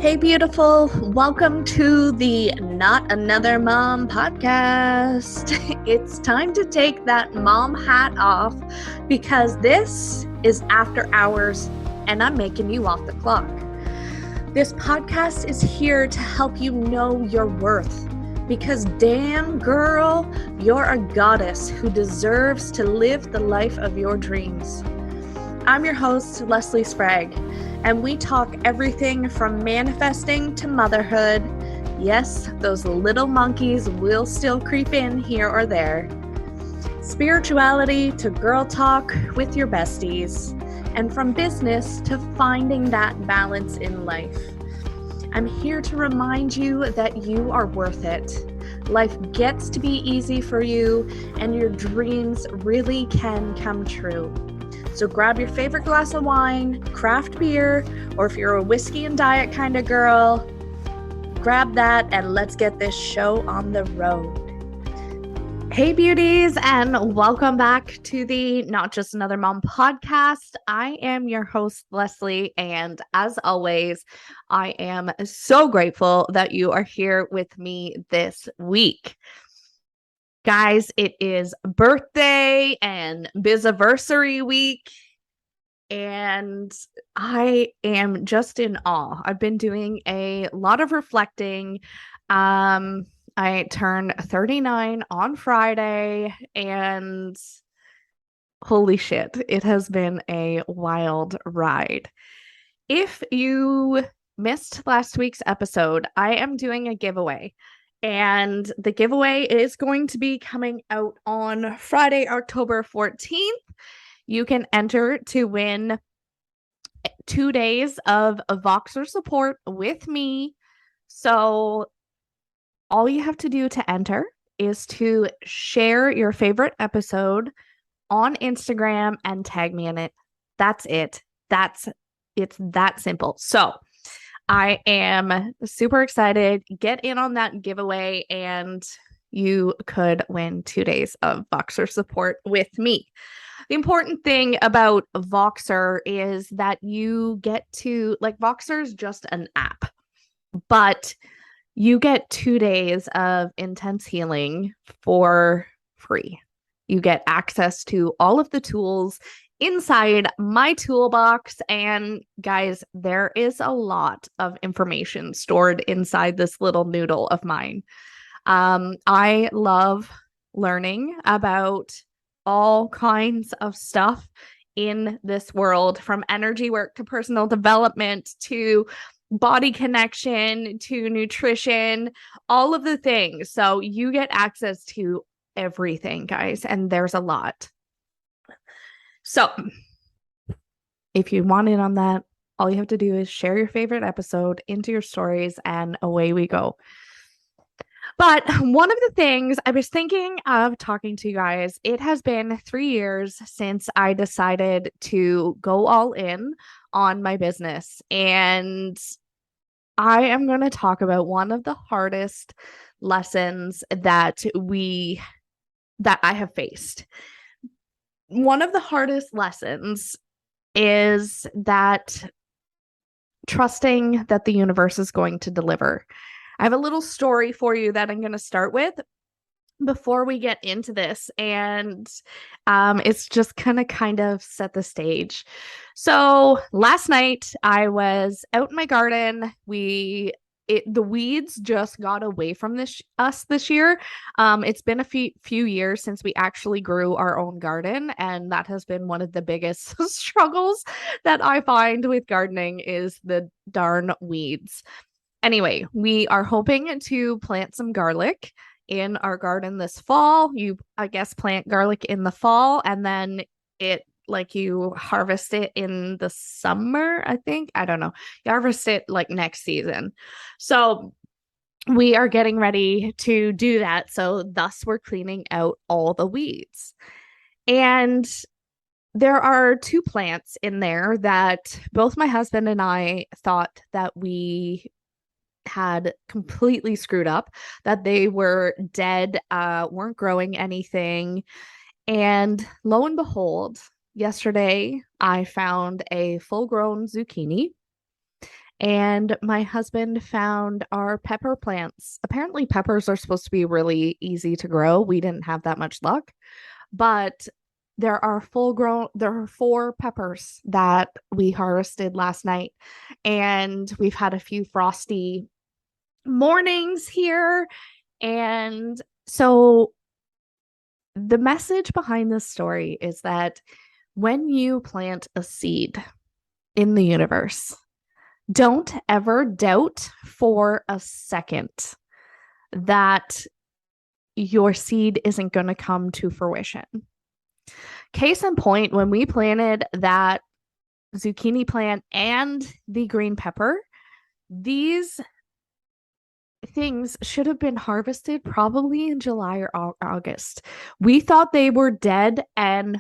Hey, beautiful. Welcome to the Not Another Mom podcast. It's time to take that mom hat off because this is after hours and I'm making you off the clock. This podcast is here to help you know your worth because damn girl, you're a goddess who deserves to live the life of your dreams. I'm your host, Leslie Sprague, and we talk everything from manifesting to motherhood. Yes, those little monkeys will still creep in here or there. Spirituality to girl talk with your besties, and from business to finding that balance in life. I'm here to remind you that you are worth it. Life gets to be easy for you, and your dreams really can come true. So grab your favorite glass of wine, craft beer, or if you're a whiskey and diet kind of girl, grab that and let's get this show on the road. Hey beauties, and welcome back to the Not Just Another Mom podcast. I am your host, Leslie, and as always, I am so grateful that you are here with me this week. Guys, it is birthday and bizaversary week, and I am just in awe. I've been doing a lot of reflecting. I turned 39 on Friday, and holy shit, it has been a wild ride. If you missed last week's episode, I am doing a giveaway. And the giveaway is going to be coming out on Friday, October 14th. You can enter to win 2 days of Voxer support with me. So all you have to do to enter is to share your favorite episode on Instagram and tag me in it. That's it. It's that simple. So I am super excited. Get in on that giveaway and you could win 2 days of Voxer support with me. The important thing about Voxer is that you get to, Voxer is just an app, but you get 2 days of intense healing for free. You get access to all of the tools inside my toolbox. And guys, there is a lot of information stored inside this little noodle of mine. I love learning about all kinds of stuff in this world, from energy work to personal development to body connection to nutrition, all of the things. So you get access to everything, guys, and there's a lot. So if you want in on that, all you have to do is share your favorite episode into your stories and away we go. But one of the things I was thinking of talking to you guys, it has been 3 years since I decided to go all in on my business. And I am going to talk about one of the hardest lessons that I have faced. One of the hardest lessons is that trusting that the universe is going to deliver. I have a little story for you that I'm going to start with before we get into this, and it's just gonna kind of set the stage. So last night I was out in my garden. The weeds just got away from us this year. It's been a few years since we actually grew our own garden, and that has been one of the biggest struggles that I find with gardening is the darn weeds. Anyway, we are hoping to plant some garlic in our garden this fall. You, I guess, plant garlic in the fall, and then you harvest it in the summer, I think. I don't know. You harvest it next season. So we are getting ready to do that. So thus we're cleaning out all the weeds. And there are 2 plants in there that both my husband and I thought that we had completely screwed up, that they were dead, weren't growing anything. And lo and behold, yesterday I found a full-grown zucchini and my husband found our pepper plants. Apparently, peppers are supposed to be really easy to grow. We didn't have that much luck, but there are four peppers that we harvested last night, and we've had a few frosty mornings here. And so the message behind this story is that when you plant a seed in the universe, don't ever doubt for a second that your seed isn't going to come to fruition. Case in point, when we planted that zucchini plant and the green pepper, these things should have been harvested probably in July or August. We thought they were dead and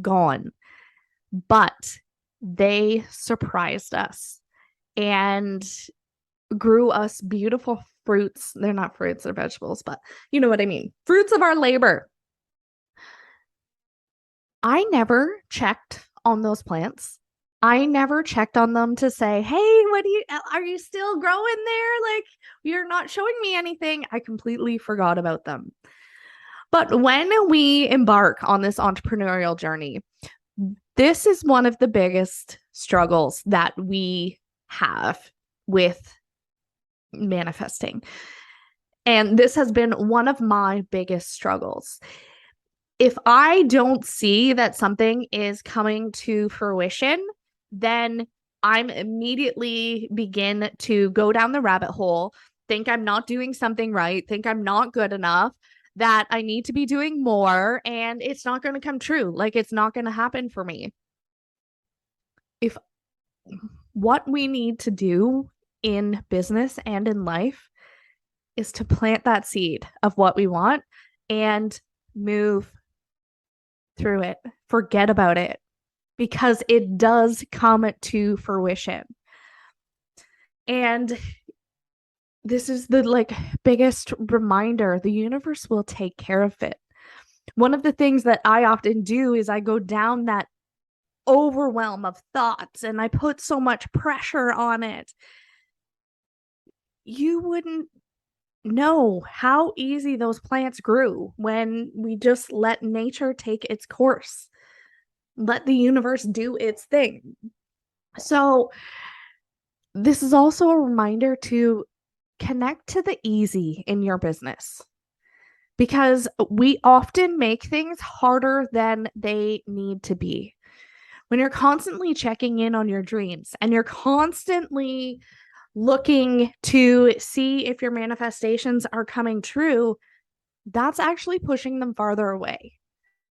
gone, but they surprised us and grew us beautiful fruits. They're not fruits, they're vegetables, but you know what I mean. Fruits of our labor. I never checked on those plants. I never checked on them to say, hey, are you still growing there? Like, you're not showing me anything. I completely forgot about them. But when we embark on this entrepreneurial journey, this is one of the biggest struggles that we have with manifesting. And this has been one of my biggest struggles. If I don't see that something is coming to fruition, then I'm immediately begin to go down the rabbit hole, think I'm not doing something right, think I'm not good enough, that I need to be doing more, and it's not going to come true. Like, it's not going to happen for me. If what we need to do in business and in life is to plant that seed of what we want and move through it, forget about it, because it does come to fruition. And this is the biggest reminder, the universe will take care of it. One of the things that I often do is I go down that overwhelm of thoughts and I put so much pressure on it. You wouldn't know how easy those plants grew when we just let nature take its course, let the universe do its thing. So this is also a reminder to connect to the easy in your business, because we often make things harder than they need to be. When you're constantly checking in on your dreams and you're constantly looking to see if your manifestations are coming true, that's actually pushing them farther away,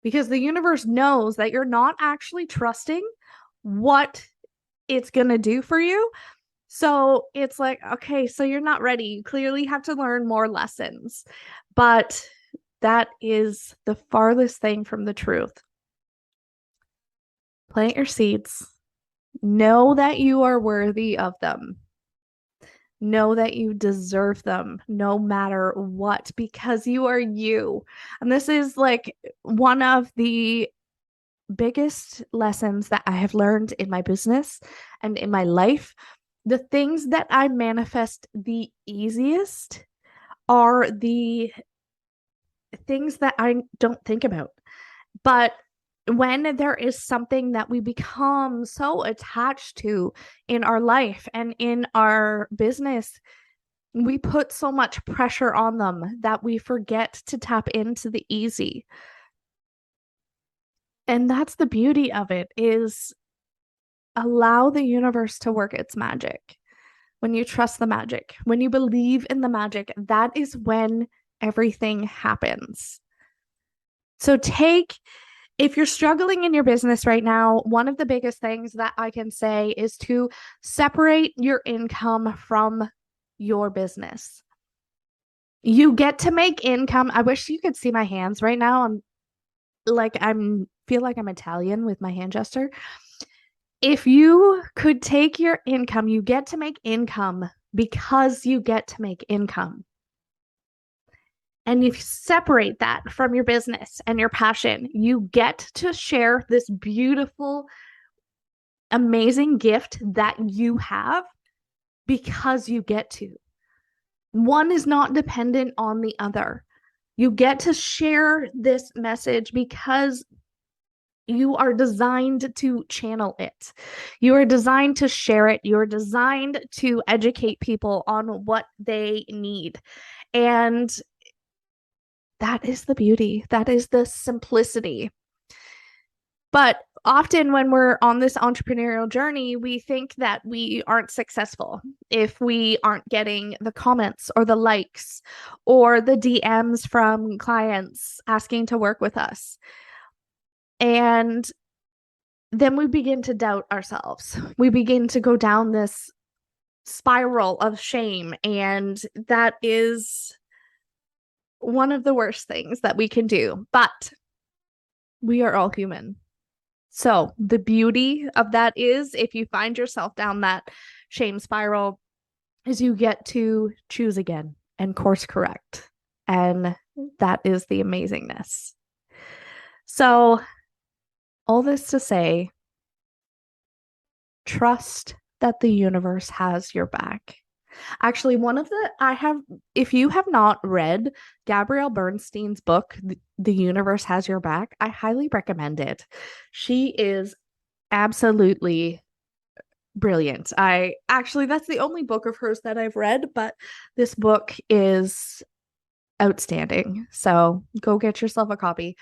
because the universe knows that you're not actually trusting what it's going to do for you. So it's like, okay, so you're not ready. You clearly have to learn more lessons. But that is the farthest thing from the truth. Plant your seeds. Know that you are worthy of them. Know that you deserve them no matter what, because you are you. And this is one of the biggest lessons that I have learned in my business and in my life. The things that I manifest the easiest are the things that I don't think about. But when there is something that we become so attached to in our life and in our business, we put so much pressure on them that we forget to tap into the easy. And that's the beauty of it, is allow the universe to work its magic. When you trust the magic, when you believe in the magic, that is when everything happens. So if you're struggling in your business right now, one of the biggest things that I can say is to separate your income from your business. You get to make income. I wish you could see my hands right now. Feel like I'm Italian with my hand gesture. If you could take your income, you get to make income because you get to make income. And you separate that from your business and your passion, you get to share this beautiful, amazing gift that you have because you get to. One is not dependent on the other. You get to share this message because you are designed to channel it. You are designed to share it. You're designed to educate people on what they need. And that is the beauty. That is the simplicity. But often when we're on this entrepreneurial journey, we think that we aren't successful if we aren't getting the comments or the likes or the DMs from clients asking to work with us. And then we begin to doubt ourselves. We begin to go down this spiral of shame. And that is one of the worst things that we can do. But we are all human. So the beauty of that is if you find yourself down that shame spiral, is you get to choose again and course correct. And that is the amazingness. So all this to say, trust that the universe has your back. Actually, if you have not read Gabrielle Bernstein's book, The Universe Has Your Back, I highly recommend it. She is absolutely brilliant. That's the only book of hers that I've read, but this book is outstanding. So go get yourself a copy.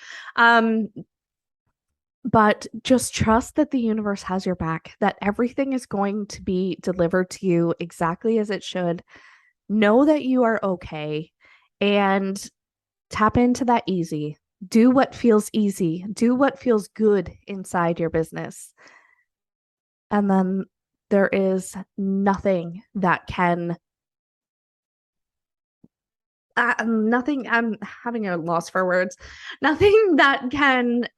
But just trust that the universe has your back, that everything is going to be delivered to you exactly as it should. Know that you are okay and tap into that easy. Do what feels easy. Do what feels good inside your business. And then there is nothing that can nothing, I'm having a loss for words, nothing that can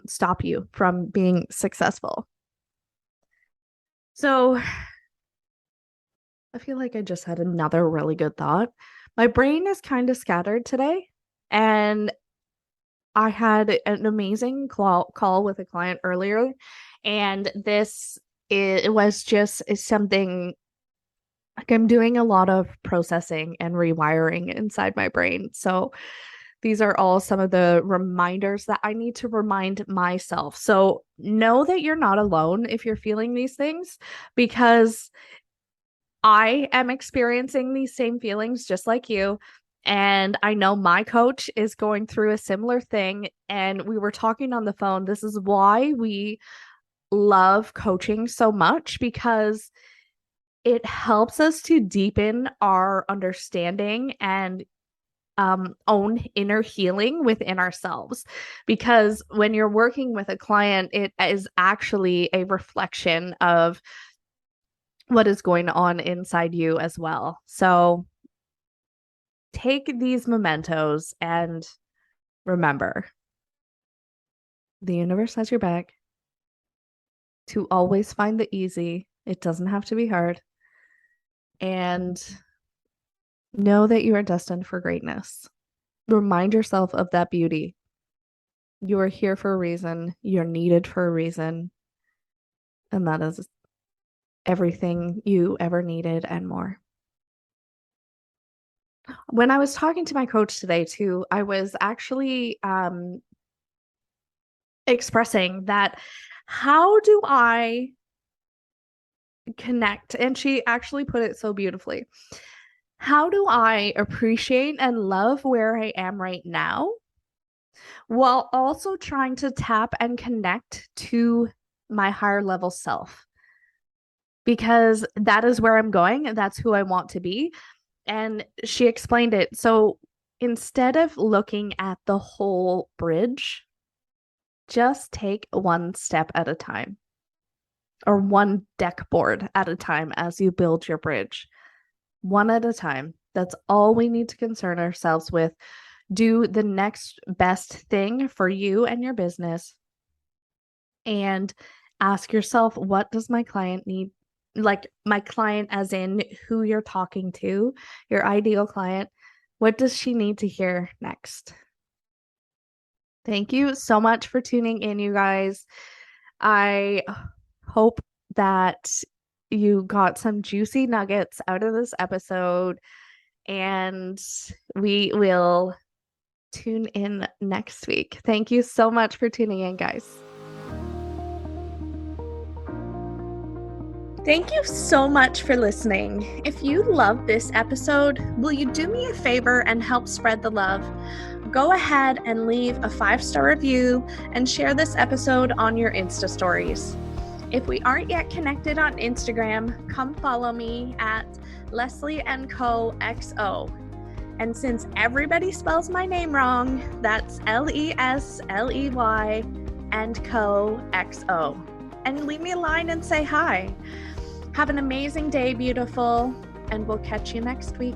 stop you from being successful. So I feel like I just had another really good thought. My brain is kind of scattered today, and I had an amazing call with a client earlier, and it was just something like I'm doing a lot of processing and rewiring inside my brain. So these are all some of the reminders that I need to remind myself. So know that you're not alone if you're feeling these things, because I am experiencing these same feelings just like you. And I know my coach is going through a similar thing. And we were talking on the phone. This is why we love coaching so much, because it helps us to deepen our understanding and own inner healing within ourselves. Because when you're working with a client, it is actually a reflection of what is going on inside you as well. So take these mementos and remember, the universe has your back. To always find the easy. It doesn't have to be hard. And know that you are destined for greatness. Remind yourself of that beauty. You are here for a reason. You're needed for a reason. And that is everything you ever needed and more. When I was talking to my coach today, too, I was actually expressing that, how do I connect? And she actually put it so beautifully. How do I appreciate and love where I am right now while also trying to tap and connect to my higher level self? Because that is where I'm going, and that's who I want to be. And she explained it. So instead of looking at the whole bridge, just take one step at a time, or one deck board at a time as you build your bridge. One at a time. That's all we need to concern ourselves with. Do the next best thing for you and your business. And ask yourself, what does my client need? Like, my client, as in who you're talking to, your ideal client. What does she need to hear next? Thank you so much for tuning in, you guys. I hope that you got some juicy nuggets out of this episode, and we will tune in next week. Thank you so much for tuning in, guys. Thank you so much for listening. If you loved this episode, will you do me a favor and help spread the love? Go ahead and leave a 5-star review and share this episode on your Insta stories. If we aren't yet connected on Instagram, come follow me at Leslie & Co XO. And since everybody spells my name wrong, that's Lesley & Co XO. And leave me a line and say hi. Have an amazing day, beautiful, and we'll catch you next week.